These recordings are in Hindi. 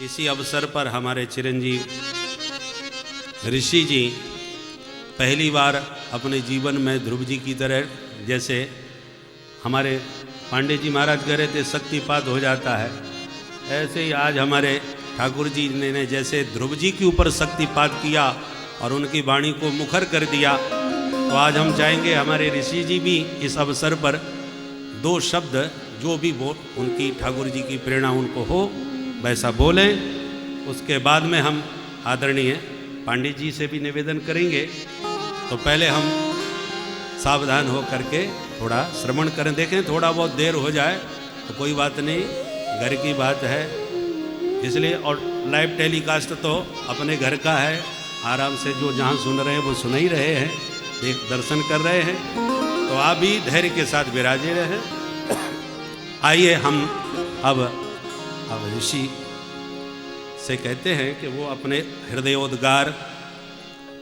इसी अवसर पर हमारे चिरंजीव ऋषि जी पहली बार अपने जीवन में ध्रुव जी की तरह, जैसे हमारे पांडे जी महाराज कह रहे थे शक्तिपात हो जाता है, ऐसे ही आज हमारे ठाकुर जी ने जैसे ध्रुव जी के ऊपर शक्तिपात किया और उनकी वाणी को मुखर कर दिया, तो आज हम चाहेंगे हमारे ऋषि जी भी इस अवसर पर दो शब्द जो भी वो उनकी ठाकुर जी की प्रेरणा उनको हो वैसा बोलें। उसके बाद में हम आदरणीय पंडित जी से भी निवेदन करेंगे। तो पहले हम सावधान हो करके थोड़ा श्रवण करें, देखें थोड़ा बहुत देर हो जाए तो कोई बात नहीं, घर की बात है इसलिए। और लाइव टेलीकास्ट तो अपने घर का है, आराम से जो जहाँ सुन रहे हैं वो सुन ही रहे हैं, देख दर्शन कर रहे हैं, तो आप भी धैर्य के साथ विराजे रहें। आइए हम अब ऋषि से कहते हैं कि वो अपने हृदयोद्गार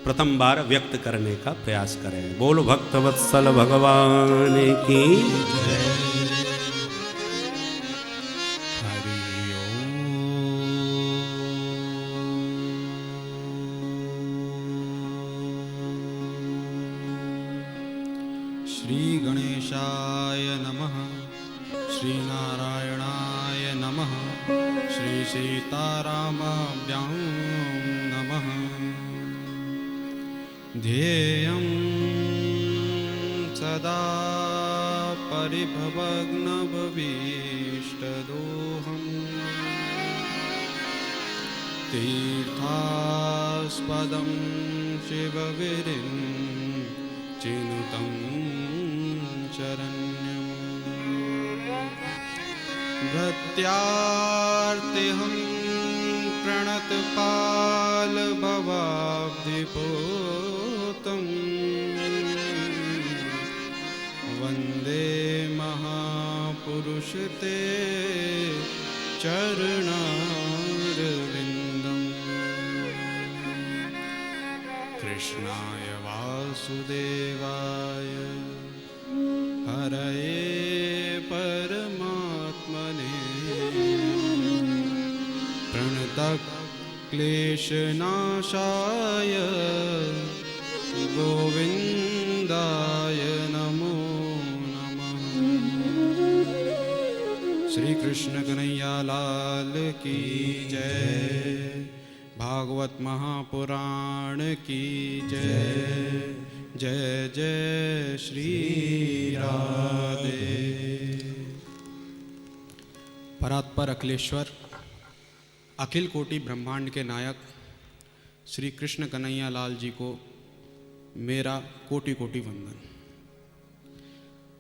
प्रथम बार व्यक्त करने का प्रयास करें। बोल भक्तवत्सल भगवान की जय। हरि ओम। श्री गणेशाय नमः, श्री नारायणाय नमः, श्री सीतारामाभ्यां नमः। ध्येयं सदा परिभवग्नभीष्टदोहम्, तीर्थास्पदं शिवविरिञ्चिनुतं शरण्यम्। भृत्यार्तिहं प्रणतपालभवाब्धिपोतं, वन्दे महापुरुष ते चरणारविन्दम्। कृष्णाय वासुदेवाय हरये परमात्मने प्रणतक्लेशनाशाय गोविन्दाय नमो नमः। श्री कृष्ण कन्हैया लाल की जय। भागवत महापुराण की जय। जय जय श्री राधे। परात्पर अखिलेश्वर अखिल कोटि ब्रह्मांड के नायक श्री कृष्ण कन्हैया लाल जी को मेरा कोटि कोटि वंदन।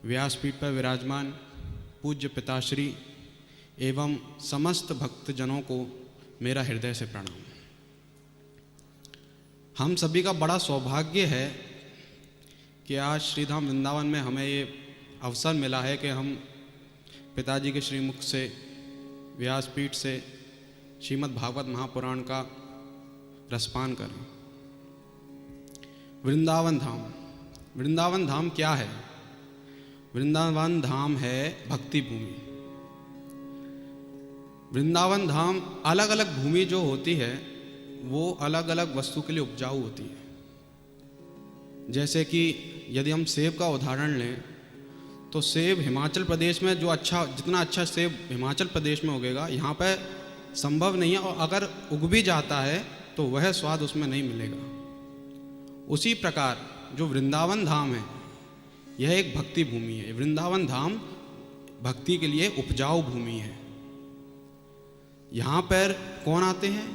व्यासपीठ पर विराजमान पूज्य पिताश्री एवं समस्त भक्तजनों को मेरा हृदय से प्रणाम। हम सभी का बड़ा सौभाग्य है कि आज श्रीधाम वृंदावन में हमें ये अवसर मिला है कि हम पिताजी के श्रीमुख से व्यासपीठ से श्रीमद् भागवत महापुराण का रसपान करें। वृंदावन धाम, वृंदावन धाम क्या है? वृंदावन धाम है भक्ति भूमि। वृंदावन धाम अलग अलग भूमि जो होती है वो अलग अलग वस्तु के लिए उपजाऊ होती है। जैसे कि यदि हम सेब का उदाहरण लें तो सेब हिमाचल प्रदेश में जो जितना अच्छा सेब हिमाचल प्रदेश में उगेगा यहाँ पे संभव नहीं है, और अगर उग भी जाता है तो वह स्वाद उसमें नहीं मिलेगा। उसी प्रकार जो वृंदावन धाम है यह एक भक्ति भूमि है। वृंदावन धाम भक्ति के लिए उपजाऊ भूमि है। यहाँ पर कौन आते हैं?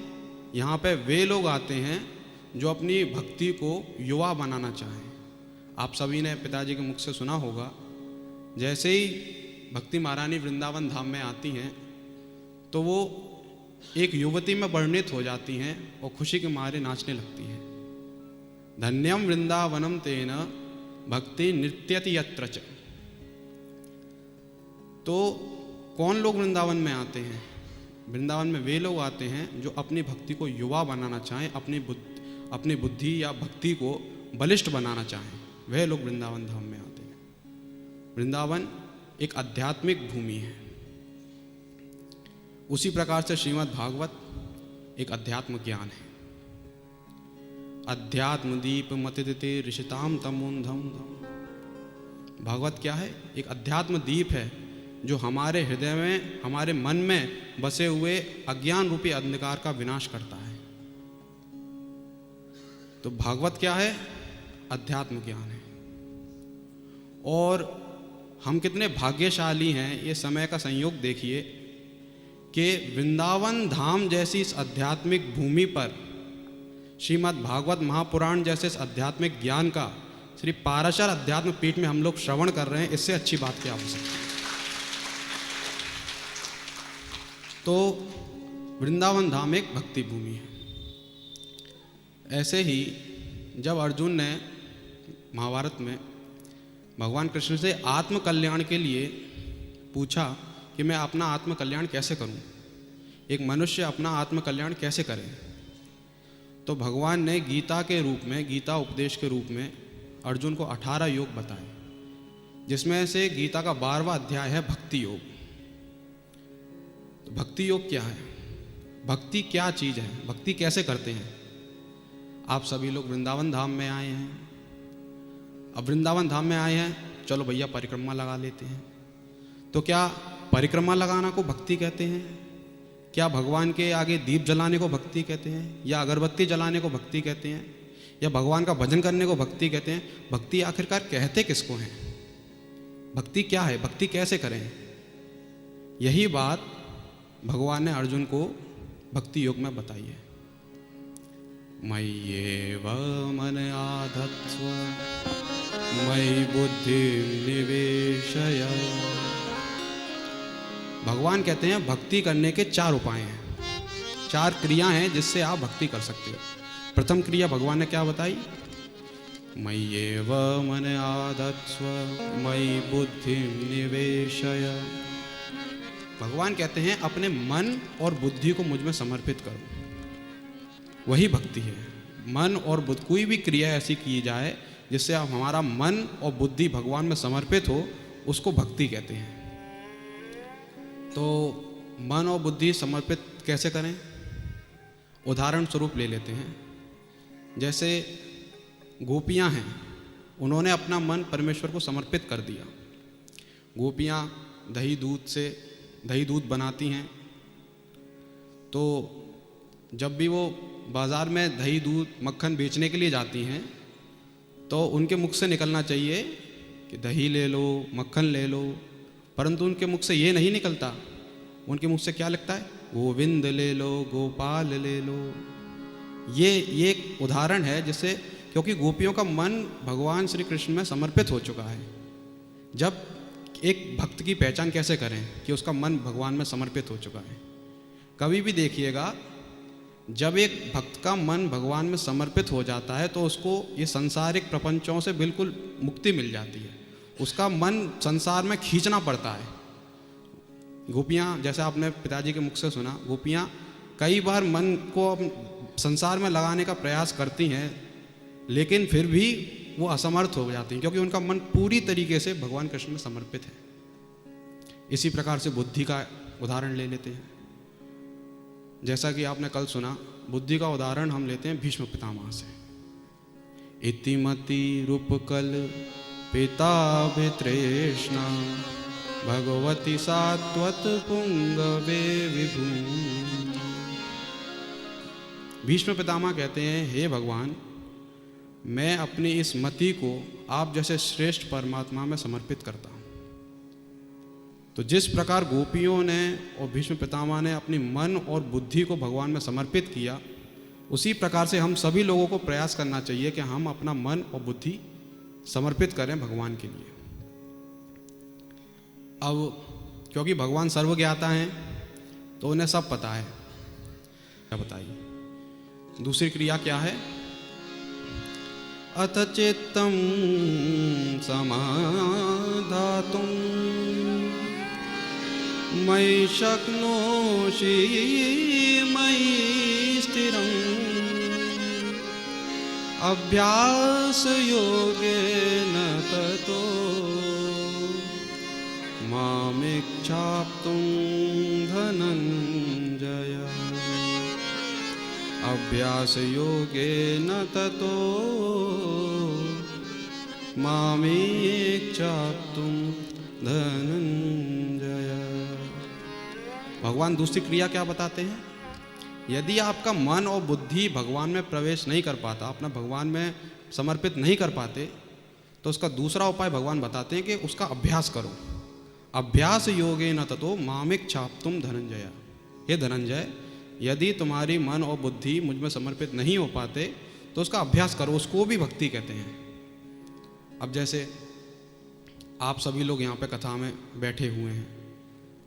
यहाँ पर वे लोग आते हैं जो अपनी भक्ति को युवा बनाना चाहें। आप सभी ने पिताजी के मुख से सुना होगा, जैसे ही भक्ति महारानी वृंदावन धाम में आती हैं तो वो एक युवती में परिणित हो जाती हैं और खुशी के मारे नाचने लगती हैं। धन्यम वृंदावनम तेन भक्ति नृत्यति यत्र च। तो कौन लोग वृंदावन में आते हैं? वृंदावन में वे लोग आते हैं जो अपनी भक्ति को युवा बनाना चाहें, अपनी बुद्धि या भक्ति को बलिष्ठ बनाना चाहें, वह लोग वृंदावन धाम में आते हैं। वृंदावन एक आध्यात्मिक भूमि है। उसी प्रकार से श्रीमद् भागवत एक अध्यात्म ज्ञान है। अध्यात्म दीप मतिदिते ऋषिताम तमोंधम। भागवत क्या है? एक अध्यात्म दीप है जो हमारे हृदय में, हमारे मन में बसे हुए अज्ञान रूपी अंधकार का विनाश करता है। तो भागवत क्या है? अध्यात्म ज्ञान है। और हम कितने भाग्यशाली हैं, ये समय का संयोग देखिए कि वृंदावन धाम जैसी इस आध्यात्मिक भूमि पर श्रीमद् भागवत महापुराण जैसे इस आध्यात्मिक ज्ञान का श्री पाराशर अध्यात्म पीठ में हम लोग श्रवण कर रहे हैं। इससे अच्छी बात क्या हो सकती है? तो वृंदावन धाम एक भक्ति भूमि है। ऐसे ही जब अर्जुन ने महाभारत में भगवान कृष्ण से आत्म कल्याण के लिए पूछा कि मैं अपना आत्म कल्याण कैसे करूं, एक मनुष्य अपना आत्म कल्याण कैसे करे, तो भगवान ने गीता के रूप में, गीता उपदेश के रूप में अर्जुन को 18 योग बताए, जिसमें से गीता का 12वां अध्याय है भक्ति योग। तो भक्ति योग क्या है? भक्ति क्या चीज़ है? भक्ति कैसे करते हैं? आप सभी लोग वृंदावन धाम में आए हैं। अब वृंदावन धाम में आए हैं, चलो भैया परिक्रमा लगा लेते हैं। तो क्या परिक्रमा लगाना को भक्ति कहते हैं? क्या भगवान के आगे दीप जलाने को भक्ति कहते हैं, या अगरबत्ती जलाने को भक्ति कहते हैं, या भगवान का भजन करने को भक्ति कहते हैं? भक्ति आखिरकार कहते किसको हैं? भक्ति क्या है? भक्ति कैसे करें? यही बात भगवान ने अर्जुन को भक्ति योग में बताई है। मय्येव मन आधत्स्व मयि बुद्धि निवेशय। भगवान कहते हैं भक्ति करने के 4 उपाय हैं, 4 क्रिया हैं जिससे आप भक्ति कर सकते हो। प्रथम क्रिया भगवान ने क्या बताई? मय्येव मन आधत्स्व मयि बुद्धि निवेशय। भगवान कहते हैं अपने मन और बुद्धि को मुझ में समर्पित करो, वही भक्ति है। मन और बुद्धि, कोई भी क्रिया ऐसी की जाए जिससे आप हमारा मन और बुद्धि भगवान में समर्पित हो, उसको भक्ति कहते हैं। तो मन और बुद्धि समर्पित कैसे करें? उदाहरण स्वरूप ले लेते हैं। जैसे गोपियां हैं, उन्होंने अपना मन परमेश्वर को समर्पित कर दिया। गोपियां दही दूध बनाती हैं, तो जब भी वो बाज़ार में दही दूध मक्खन बेचने के लिए जाती हैं, तो उनके मुख से निकलना चाहिए कि दही ले लो, मक्खन ले लो, परंतु उनके मुख से ये नहीं निकलता। उनके मुख से क्या लगता है? गोविंद ले लो, गोपाल ले लो। ये एक उदाहरण है जिससे, क्योंकि गोपियों का मन भगवान श्री कृष्ण में समर्पित हो चुका है। जब एक भक्त की पहचान कैसे करें कि उसका मन भगवान में समर्पित हो चुका है? कभी भी देखिएगा, जब एक भक्त का मन भगवान में समर्पित हो जाता है तो उसको ये सांसारिक प्रपंचों से बिल्कुल मुक्ति मिल जाती है। उसका मन संसार में खींचना पड़ता है। गोपियाँ, जैसे आपने पिताजी के मुख से सुना, गोपियाँ कई बार मन को संसार में लगाने का प्रयास करती हैं, लेकिन फिर भी वो असमर्थ हो जाती हैं, क्योंकि उनका मन पूरी तरीके से भगवान कृष्ण में समर्पित है। इसी प्रकार से बुद्धि का उदाहरण ले लेते हैं। जैसा कि आपने कल सुना, बुद्धि का उदाहरण हम लेते हैं भीष्म पितामह से। इतिमति रूपकल पिताभितृष्णा भगवती सात्वत पुंगवे विभू। भीष्म पितामह कहते हैं, हे भगवान, मैं अपनी इस मति को आप जैसे श्रेष्ठ परमात्मा में समर्पित करता हूँ। तो जिस प्रकार गोपियों ने और भीष्म पितामह ने अपनी मन और बुद्धि को भगवान में समर्पित किया, उसी प्रकार से हम सभी लोगों को प्रयास करना चाहिए कि हम अपना मन और बुद्धि समर्पित करें भगवान के लिए। अब क्योंकि भगवान सर्वज्ञाता हैं, तो उन्हें सब पता है। क्या बताइए? दूसरी क्रिया क्या है? अथ चित्तं समाधातुं मयि शक्नोषि मयि स्थिरम् अभ्यास योगेन ततो मामिच्छाप्तुं धनंजय। अभ्यास योगेन ततो मामेक्षाप्तुं धनंजय। भगवान दूसरी क्रिया क्या बताते हैं? यदि आपका मन और बुद्धि भगवान में प्रवेश नहीं कर पाता, अपना भगवान में समर्पित नहीं कर पाते, तो उसका दूसरा उपाय भगवान बताते हैं कि उसका अभ्यास करो। अभ्यास योगेन ततो मामेक्षाप्तुं धनंजय। हे धनंजय, यदि तुम्हारी मन और बुद्धि मुझ में समर्पित नहीं हो पाते तो उसका अभ्यास करो। उसको भी भक्ति कहते हैं। अब जैसे आप सभी लोग यहाँ पे कथा में बैठे हुए हैं,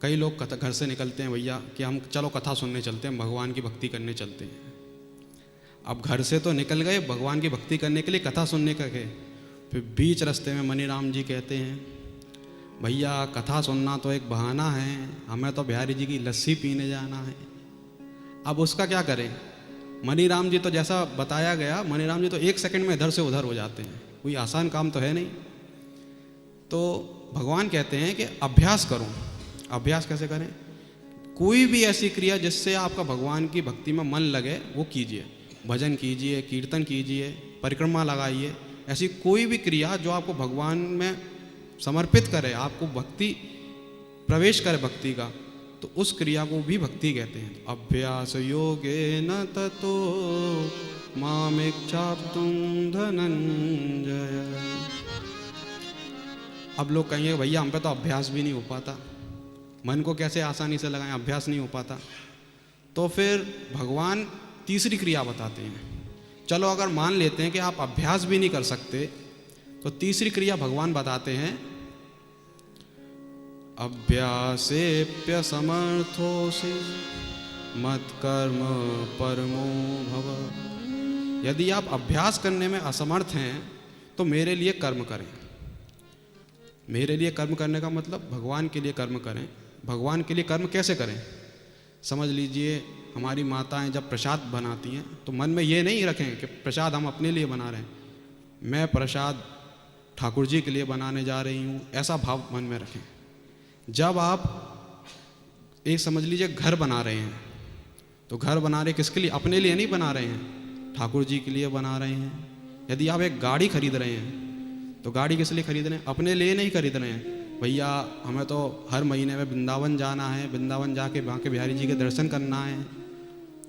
कई लोग कथा घर से निकलते हैं भैया कि हम चलो कथा सुनने चलते हैं, भगवान की भक्ति करने चलते हैं। अब घर से तो निकल गए भगवान की भक्ति करने के लिए, कथा सुनने का गए, फिर बीच रास्ते में मनीराम जी कहते हैं भैया कथा सुनना तो एक बहाना है, हमें तो बिहारी जी की लस्सी पीने जाना है। अब उसका क्या करें? मनीराम जी तो जैसा बताया गया, मनीराम जी तो 1 सेकंड में इधर से उधर हो जाते हैं, कोई आसान काम तो है नहीं। तो भगवान कहते हैं कि अभ्यास करो। अभ्यास कैसे करें? कोई भी ऐसी क्रिया जिससे आपका भगवान की भक्ति में मन लगे वो कीजिए। भजन कीजिए, कीर्तन कीजिए, परिक्रमा लगाइए। ऐसी कोई भी क्रिया जो आपको भगवान में समर्पित करे, आपको भक्ति प्रवेश करे भक्ति का, तो उस क्रिया को भी भक्ति कहते हैं। अभ्यास योगेन ततो मामेक्षाप्तुं धनंजय। अब लोग कहेंगे भैया हम पे तो अभ्यास भी नहीं हो पाता, मन को कैसे आसानी से लगाएं, अभ्यास नहीं हो पाता। तो फिर भगवान तीसरी क्रिया बताते हैं। चलो अगर मान लेते हैं कि आप अभ्यास भी नहीं कर सकते, तो तीसरी क्रिया भगवान बताते हैं अभ्यासेप्य समर्थोसि मत्कर्म परमो भव। यदि आप अभ्यास करने में असमर्थ हैं तो मेरे लिए कर्म करें। मेरे लिए कर्म करने का मतलब भगवान के लिए कर्म करें। भगवान के लिए कर्म कैसे करें? समझ लीजिए हमारी माताएं जब प्रसाद बनाती हैं तो मन में ये नहीं रखें कि प्रसाद हम अपने लिए बना रहे हैं, मैं प्रसाद ठाकुर जी के लिए बनाने जा रही हूँ, ऐसा भाव मन में रखें। जब आप एक समझ लीजिए घर बना रहे हैं, तो घर बना रहे किसके लिए? अपने लिए नहीं बना रहे हैं, ठाकुर जी के लिए बना रहे हैं। यदि आप एक गाड़ी खरीद रहे हैं तो गाड़ी किस लिए खरीद रहे हैं? अपने लिए नहीं खरीद रहे हैं। भैया हमें तो हर महीने में वृंदावन जाना है, वृंदावन जाके वहाँ के बिहारी जी के दर्शन करना है,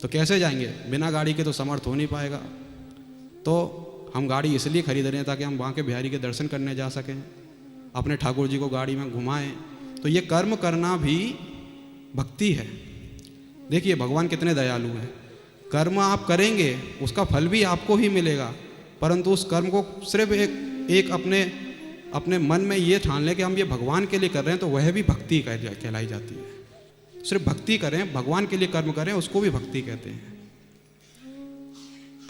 तो कैसे जाएंगे? बिना गाड़ी के तो समर्थ हो नहीं पाएगा। तो हम गाड़ी इसलिए खरीद रहे हैं ताकि हम वहाँ के बिहारी के दर्शन करने जा सकें, अपने ठाकुर जी को गाड़ी में घुमाएं। तो ये कर्म करना भी भक्ति है। देखिए भगवान कितने दयालु हैं। कर्म आप करेंगे उसका फल भी आपको ही मिलेगा, परंतु उस कर्म को सिर्फ एक अपने मन में ये ठान लें कि हम ये भगवान के लिए कर रहे हैं, तो वह भी भक्ति कहलाई जाती है। सिर्फ भक्ति करें, भगवान के लिए कर्म करें, उसको भी भक्ति कहते हैं।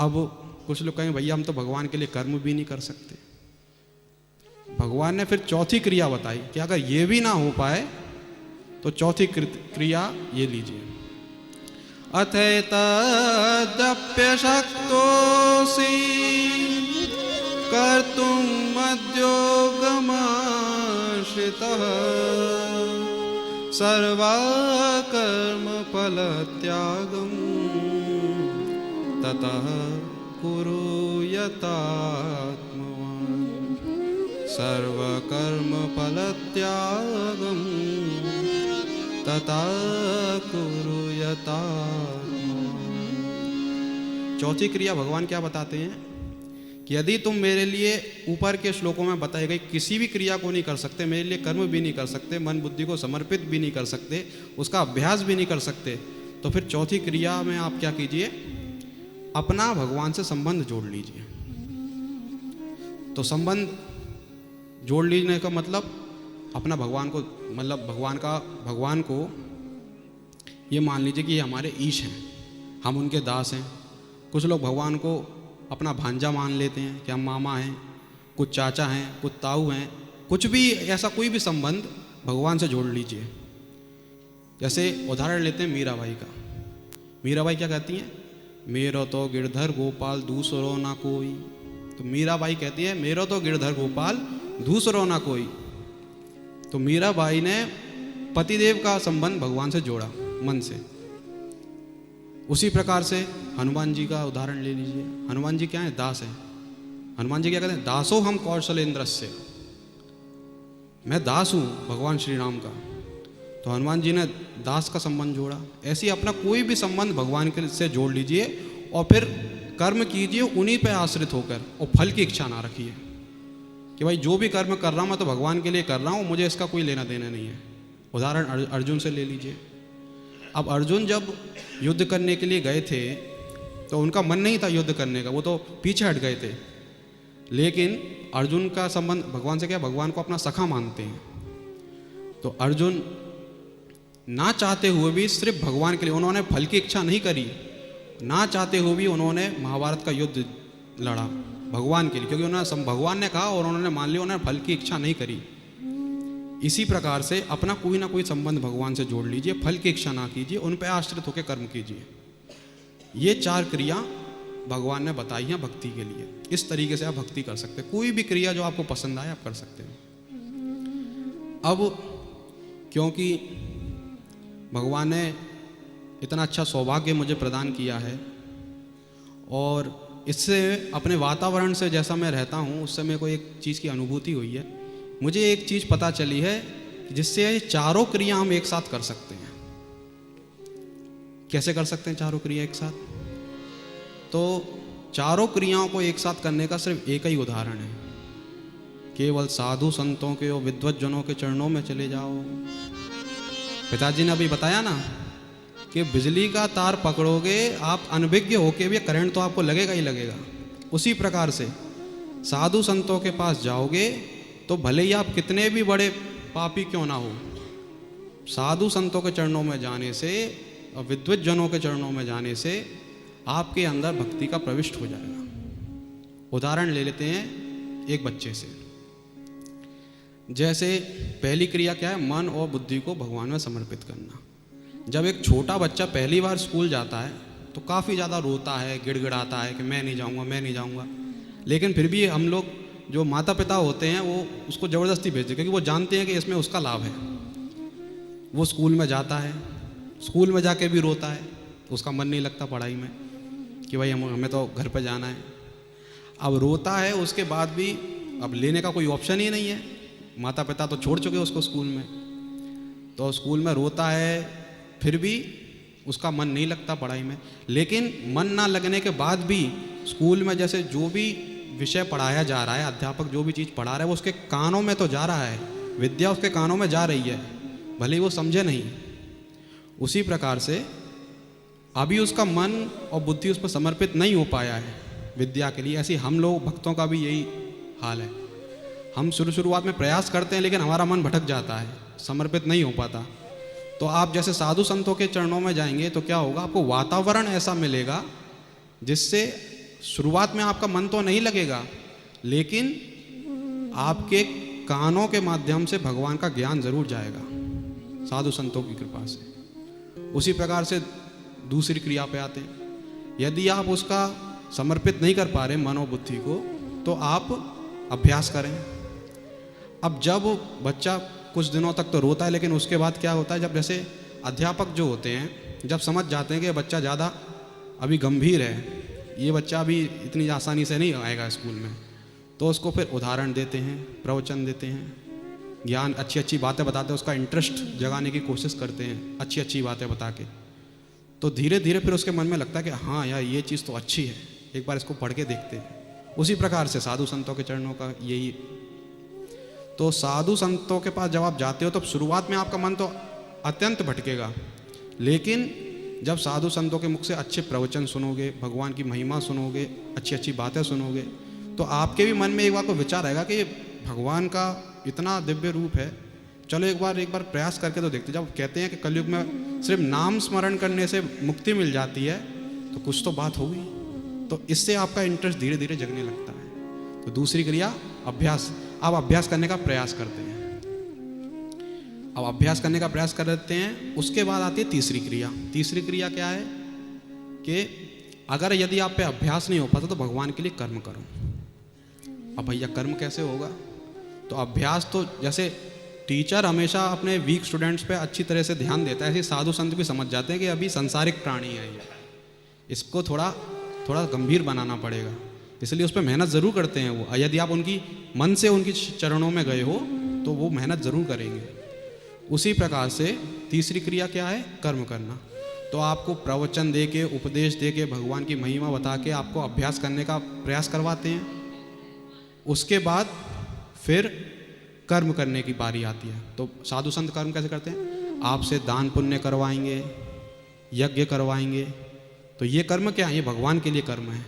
अब कुछ लोग कहेंगे भैया हम तो भगवान के लिए कर्म भी नहीं कर सकते। भगवान ने फिर चौथी क्रिया बताई कि अगर ये भी ना हो पाए तो चौथी क्रिया ये लीजिए। अथैतदप्य शक्तोऽसि कर्तुं मद्योगमाश्रितः सर्वकर्मफलत्यागं ततः कुरु यतात्मवान्। सर्वकर्मफलत्यागं ततः कुरु यतात्मवान्। चौथी क्रिया भगवान क्या बताते हैं कि यदि तुम मेरे लिए ऊपर के श्लोकों में बताई गई किसी भी क्रिया को नहीं कर सकते, मेरे लिए कर्म भी नहीं कर सकते, मन बुद्धि को समर्पित भी नहीं कर सकते, उसका अभ्यास भी नहीं कर सकते, तो फिर चौथी क्रिया में आप क्या कीजिए? अपना भगवान से संबंध जोड़ लीजिए। तो संबंध जोड़ लीने का मतलब अपना भगवान को, मतलब भगवान को ये मान लीजिए कि ये हमारे ईश हैं, हम उनके दास हैं। कुछ लोग भगवान को अपना भांजा मान लेते हैं कि हम मामा हैं, कुछ चाचा हैं, कुछ ताऊ हैं, कुछ भी ऐसा कोई भी संबंध भगवान से जोड़ लीजिए। जैसे उदाहरण लेते हैं मीराबाई का। मीराबाई क्या कहती हैं? मेरो तो गिरधर गोपाल दूसरो ना कोई। तो मीराबाई कहती है मेरो तो गिरधर गोपाल दूसरो ना कोई। तो मीराबाई ने पतिदेव का संबंध भगवान से जोड़ा मन से। उसी प्रकार से हनुमान जी का उदाहरण ले लीजिए। हनुमान जी क्या है? दास हैं। हनुमान जी क्या कहते हैं? दासो हम कौशलेंद्रस्य, मैं दास हूँ भगवान श्री राम का। तो हनुमान जी ने दास का संबंध जोड़ा। ऐसे ही अपना कोई भी संबंध भगवान के से जोड़ लीजिए और फिर कर्म कीजिए उन्हीं पे आश्रित होकर, और फल की इच्छा ना रखिए कि भाई जो भी कर्म कर रहा हूँ मैं तो भगवान के लिए कर रहा हूँ, मुझे इसका कोई लेना देना नहीं है। उदाहरण अर्जुन से ले लीजिए। अब अर्जुन जब युद्ध करने के लिए गए थे तो उनका मन नहीं था युद्ध करने का, वो तो पीछे हट गए थे। लेकिन अर्जुन का संबंध भगवान से क्या? भगवान को अपना सखा मानते हैं। तो अर्जुन ना चाहते हुए भी सिर्फ भगवान के लिए, उन्होंने फल की इच्छा नहीं करी, ना चाहते हुए भी उन्होंने महाभारत का युद्ध लड़ा भगवान के लिए, क्योंकि उन्होंने भगवान ने कहा और उन्होंने मान लिया, उन्होंने फल की इच्छा नहीं करी। इसी प्रकार से अपना कोई ना कोई संबंध भगवान से जोड़ लीजिए, फल की इच्छा ना कीजिए, उन पर आश्रित होकर कर्म कीजिए। ये 4 क्रिया भगवान ने बताई हैं भक्ति के लिए। इस तरीके से आप भक्ति कर सकते हैं। कोई भी क्रिया जो आपको पसंद आए आप कर सकते हैं। अब क्योंकि भगवान ने इतना अच्छा सौभाग्य मुझे प्रदान किया है और इससे अपने वातावरण से जैसा मैं रहता हूँ उससे मेरे को एक चीज़ की अनुभूति हुई है। मुझे एक चीज़ पता चली है जिससे ये चारों क्रिया हम एक साथ कर सकते हैं। कैसे कर सकते हैं चारों क्रिया एक साथ? तो चारों क्रियाओं को एक साथ करने का सिर्फ एक ही उदाहरण है। केवल साधु संतों के और विद्वत जनों के चरणों में चले जाओ। पिताजी ने अभी बताया ना कि बिजली का तार पकड़ोगे आप अनभिज्ञ होके भी करंट तो आपको लगेगा ही लगेगा। उसी प्रकार से साधु संतों के पास जाओगे तो भले ही आप कितने भी बड़े पापी क्यों ना हो, साधु संतों के चरणों में जाने से और विद्वत जनों के चरणों में जाने से आपके अंदर भक्ति का प्रविष्ट हो जाएगा। उदाहरण ले लेते हैं एक बच्चे से। जैसे पहली क्रिया क्या है? मन और बुद्धि को भगवान में समर्पित करना। जब एक छोटा बच्चा पहली बार स्कूल जाता है तो काफ़ी ज़्यादा रोता है, गिड़गिड़ाता है कि मैं नहीं जाऊँगा, मैं नहीं जाऊँगा। लेकिन फिर भी हम लोग जो माता पिता होते हैं वो उसको ज़बरदस्ती भेजते हैं, क्योंकि वो जानते हैं कि इसमें उसका लाभ है। वो स्कूल में जाता है, स्कूल में जाके भी रोता है, उसका मन नहीं लगता पढ़ाई में कि भाई हमें तो घर पे जाना है। अब रोता है, उसके बाद भी अब लेने का कोई ऑप्शन ही नहीं है। माता पिता तो छोड़ चुके उसको स्कूल में, तो स्कूल में रोता है, फिर भी उसका मन नहीं लगता पढ़ाई में। लेकिन मन ना लगने के बाद भी स्कूल में जैसे जो भी विषय पढ़ाया जा रहा है, अध्यापक जो भी चीज़ पढ़ा रहा है वो उसके कानों में तो जा रहा है, विद्या उसके कानों में जा रही है, भले ही वो समझे नहीं। उसी प्रकार से अभी उसका मन और बुद्धि उस पर समर्पित नहीं हो पाया है विद्या के लिए। ऐसे हम लोग भक्तों का भी यही हाल है। हम शुरुआत में प्रयास करते हैं लेकिन हमारा मन भटक जाता है, समर्पित नहीं हो पाता। तो आप जैसे साधु संतों के चरणों में जाएंगे तो क्या होगा? आपको वातावरण ऐसा मिलेगा जिससे शुरुआत में आपका मन तो नहीं लगेगा, लेकिन आपके कानों के माध्यम से भगवान का ज्ञान जरूर जाएगा साधु संतों की कृपा से। उसी प्रकार से दूसरी क्रिया पे आते हैं। यदि आप उसका समर्पित नहीं कर पा रहे मन और बुद्धि को, तो आप अभ्यास करें। अब जब बच्चा कुछ दिनों तक तो रोता है, लेकिन उसके बाद क्या होता है, जब जैसे अध्यापक जो होते हैं जब समझ जाते हैं कि बच्चा ज़्यादा अभी गंभीर है, ये बच्चा अभी इतनी आसानी से नहीं आएगा स्कूल में, तो उसको फिर उदाहरण देते हैं, प्रवचन देते हैं, ज्ञान अच्छी अच्छी बातें बताते हैं, उसका इंटरेस्ट जगाने की कोशिश करते हैं अच्छी अच्छी बातें बता के। तो धीरे धीरे फिर उसके मन में लगता है कि हाँ यार ये चीज़ तो अच्छी है, एक बार इसको पढ़ के देखते हैं। उसी प्रकार से साधु संतों के चरणों का यही। तो साधु संतों के पास जब आप जाते हो तो शुरुआत में आपका मन तो अत्यंत भटकेगा, लेकिन जब साधु संतों के मुख से अच्छे प्रवचन सुनोगे, भगवान की महिमा सुनोगे, अच्छी अच्छी बातें सुनोगे, तो आपके भी मन में एक बार को विचार आएगा कि भगवान का इतना दिव्य रूप है, चलो एक बार प्रयास करके तो देखते। जब कहते हैं कि कलयुग में सिर्फ नाम स्मरण करने से मुक्ति मिल जाती है, तो कुछ तो बात होगी। तो इससे आपका इंटरेस्ट धीरे धीरे जगने लगता है। तो दूसरी क्रिया अभ्यास। आप अभ्यास करने का प्रयास करते हैं। अब अभ्यास करने का प्रयास करते हैं, उसके बाद आती है तीसरी क्रिया। तीसरी क्रिया क्या है कि अगर यदि आप पे अभ्यास नहीं हो पाता तो भगवान के लिए कर्म करो। अब भैया कर्म कैसे होगा? तो अभ्यास तो जैसे टीचर हमेशा अपने वीक स्टूडेंट्स पे अच्छी तरह से ध्यान देता है, ऐसे साधु संत भी समझ जाते हैं कि अभी संसारिक प्राणी है ये, इसको थोड़ा थोड़ा गंभीर बनाना पड़ेगा, इसलिए उस पर मेहनत ज़रूर करते हैं वो। यदि आप उनकी मन से उनकी चरणों में गए हो तो वो मेहनत ज़रूर करेंगे। उसी प्रकार से तीसरी क्रिया क्या है? कर्म करना। तो आपको प्रवचन दे के, उपदेश दे के, भगवान की महिमा बता के आपको अभ्यास करने का प्रयास करवाते हैं। उसके बाद फिर कर्म करने की बारी आती है। तो साधु संत कर्म कैसे करते हैं? आपसे दान पुण्य करवाएंगे, यज्ञ करवाएंगे। तो ये कर्म क्या है? ये भगवान के लिए कर्म है।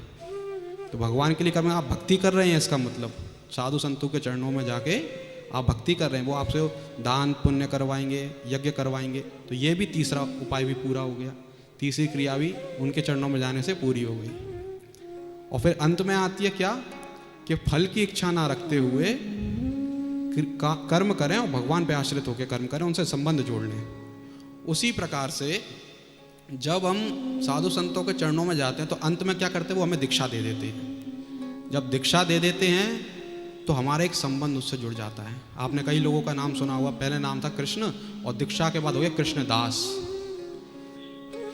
तो भगवान के लिए कर्म, आप भक्ति कर रहे हैं, इसका मतलब साधु संतों के चरणों में जाके आप भक्ति कर रहे हैं। वो आपसे दान पुण्य करवाएंगे, यज्ञ करवाएंगे। तो ये भी तीसरा उपाय भी पूरा हो गया, तीसरी क्रिया भी उनके चरणों में जाने से पूरी हो गई। और फिर अंत में आती है क्या? कि फल की इच्छा ना रखते हुए कर्म करें और भगवान पे आश्रित होकर कर्म करें, उनसे संबंध जोड़ लें। उसी प्रकार से जब हम साधु संतों के चरणों में जाते हैं तो अंत में क्या करते हैं? वो हमें दीक्षा दे देते हैं। जब दीक्षा दे देते हैं तो हमारा एक संबंध उससे जुड़ जाता है। आपने कई लोगों का नाम सुना हुआ, पहले नाम था कृष्ण और दीक्षा के बाद हो गया कृष्णदास।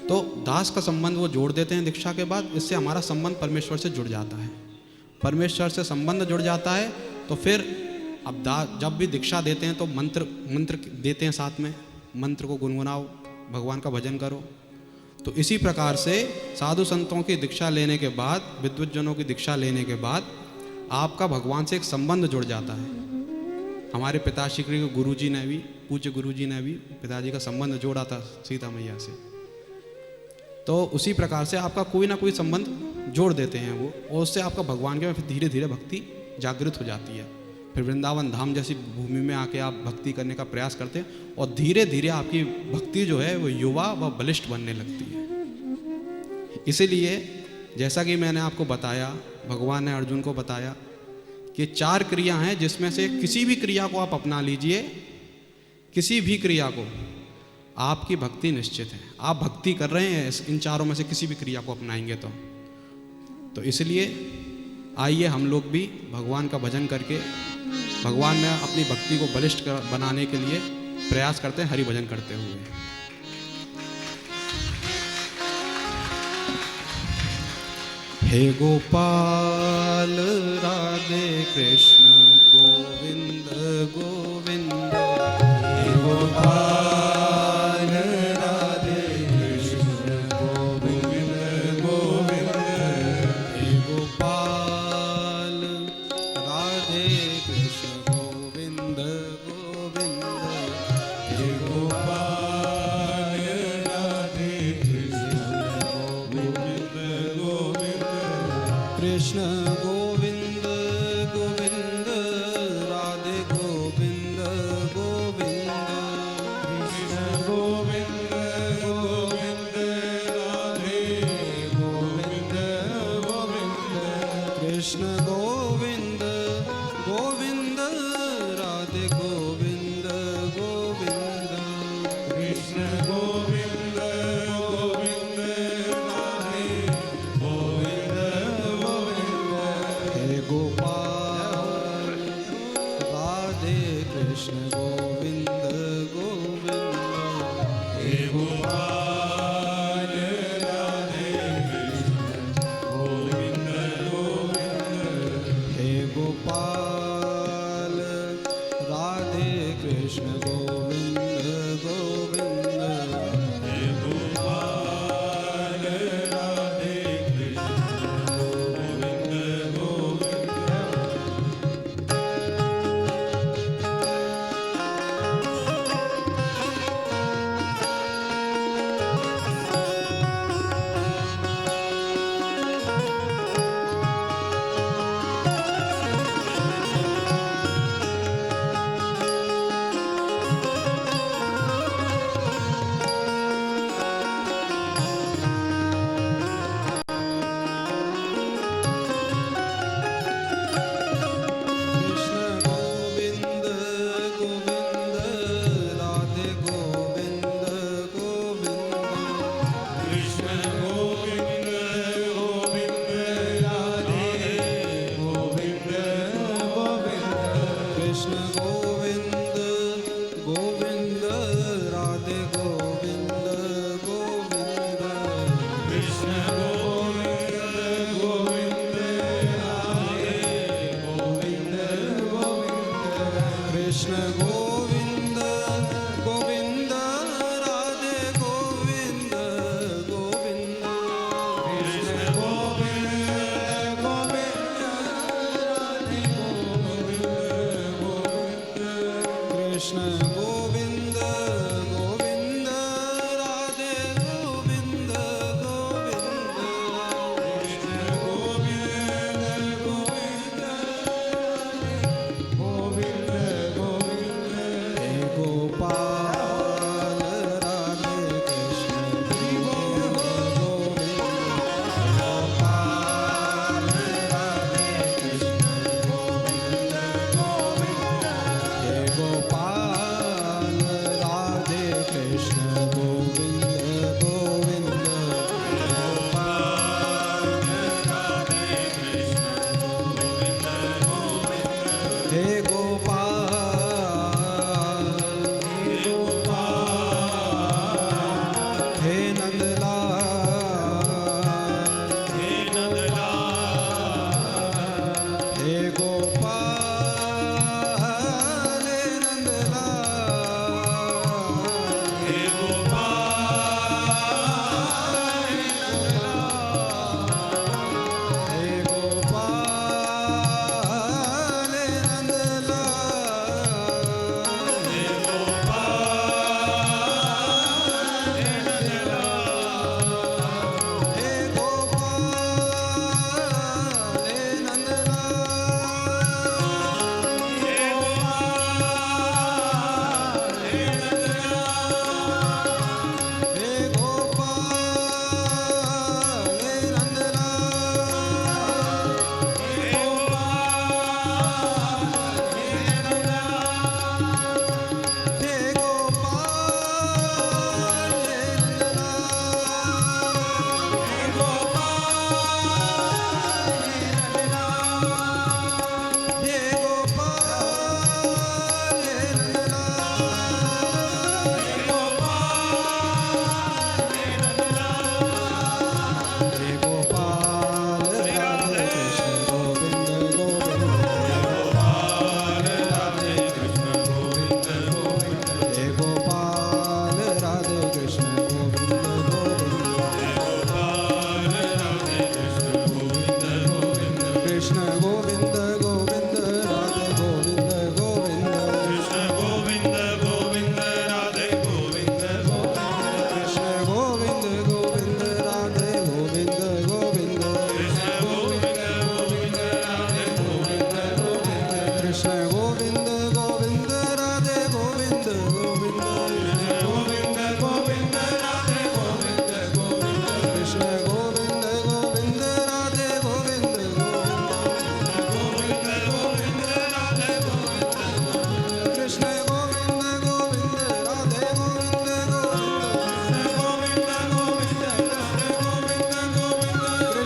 तो दास का संबंध वो जोड़ देते हैं दीक्षा के बाद। इससे हमारा संबंध परमेश्वर से जुड़ जाता है। परमेश्वर से संबंध जुड़ जाता है तो फिर अब जब भी दीक्षा देते हैं तो मंत्र देते हैं, साथ में मंत्र को गुनगुनाओ, भगवान का भजन करो। तो इसी प्रकार से साधु संतों की दीक्षा लेने के बाद, विद्वज्जनों की दीक्षा लेने के बाद आपका भगवान से एक संबंध जुड़ जाता है। हमारे पिताश्री के गुरुजी ने भी, पूज्य गुरुजी ने भी पिताजी का संबंध जोड़ा था सीता मैया से। तो उसी प्रकार से आपका कोई ना कोई संबंध जोड़ देते हैं वो, और उससे आपका भगवान के फिर धीरे धीरे भक्ति जागृत हो जाती है। फिर वृंदावन धाम जैसी भूमि में आके आप भक्ति करने का प्रयास करते हैं और धीरे धीरे आपकी भक्ति जो है वो युवा व बलिष्ठ बनने लगती है। इसीलिए जैसा कि मैंने आपको बताया, भगवान ने अर्जुन को बताया कि 4 क्रिया हैं जिसमें से किसी भी क्रिया को आप अपना लीजिए, किसी भी क्रिया को, आपकी भक्ति निश्चित है। आप भक्ति कर रहे हैं, इन चारों में से किसी भी क्रिया को अपनाएंगे तो इसलिए आइए हम लोग भी भगवान का भजन करके भगवान में अपनी भक्ति को बलिष्ठ बनाने के लिए प्रयास करते हैं, हरि भजन करते हुए। हे गोपाल राधे कृष्ण गोविंद गोविंद, हे गोपाल राधे कृष्ण गोविंद गोविंद, हे गोपाल राधे कृष्ण गोविंद गोविंद, हे गोपाल राधे कृष्ण गोविंद गोविंद, कृष्ण गोविंद गोविंद राधे गोविंद गोविंद, कृष्ण गोविंद गोविंद राधे गोविंद गोविंद, कृष्ण गोविंद गोविंद राधे गोविंद गोविंद, कृष्ण गोविंद गोविंद राधे गोविंद गोविंद,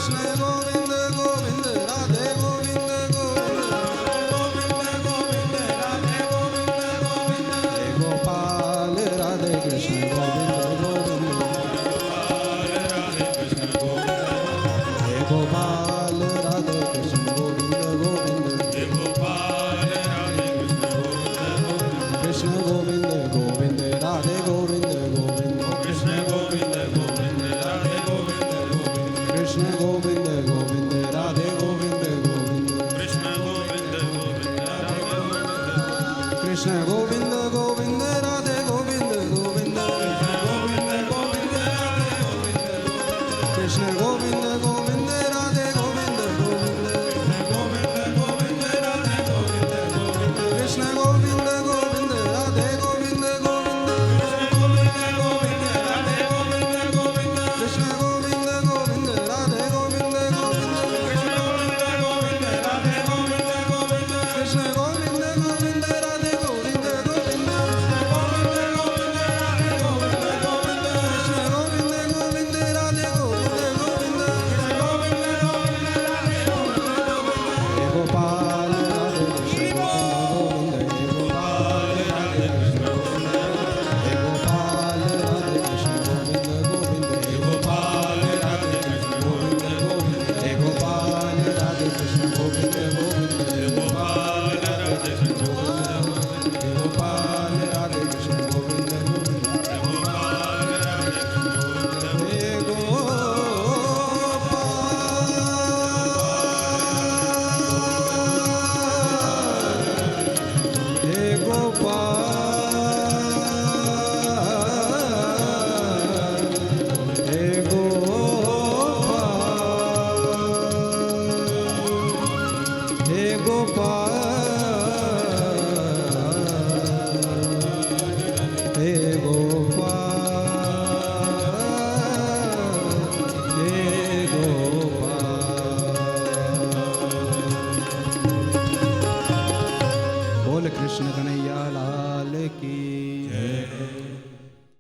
कृष्ण गोविंद गोविंद राधे गोविंद गोविंद गोविंद राधे गोविंद गोविंद हे गोपाल राधे कृष्ण गोविंद गोविंद हे गोपाल राधे कृष्ण गोविंद गोविंद कृष्ण गोविंद गोविंद राधे गोविंद गोविंद कृष्ण गोविंद गोविंद राधे गोविंद गोविंद कृष्ण गोविंद गोविंद राधे गोविंद गोविंद कृष्ण गोविंद गोविंद राधे गोविंद कृष्ण गोविंद गोविंद राधे गोविंद गोविंद कृष्ण गोविंद गोविंद राधे गोविंद कृष्ण गोविंद गोविंद